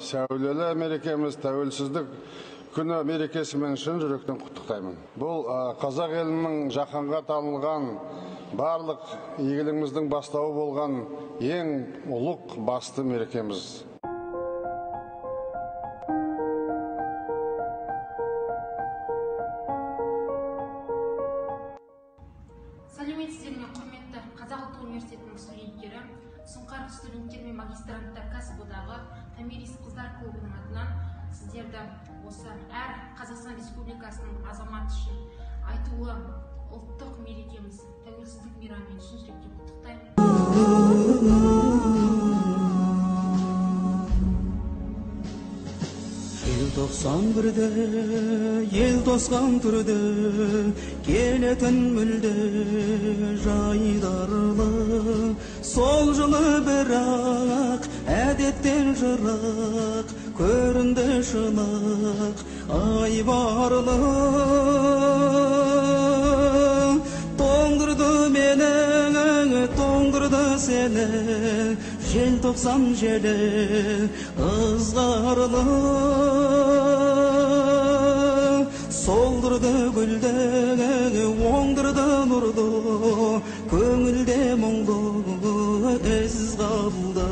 сәулелі мерекеміз тәуелсіздік күні мерекесімен шын жүректен құттықтаймын. Бұл қазақ елінің жаһанға танылған барлық игілігіміздің бастауы болған ең ұлық басты мерекеміз. Сәлеметсіздер ме, құрметті Қазақ ұлттық университетінің студенттері, Сұңқар студенттер мен магистранттар кәсіподағы Томирис қыздар клубының атынан сіздерді осы әр Қазақстан Республикасының азаматы үшін айтулы ұлттық мерекеміз тәуелсіздік мейрамымен шын жүректен құттықтаймын. Ел тосқан түрде келетін мүлде жайдарлы, сол жылы бірақ әдеттен жырақ көрінді шынық айбарлы. Тоңдырды мені, тоңдырды сені, желтоқсан желі ызғарлы. Солдырды гүлді, оңдырды нұрды, көңілде мұңды із қалды.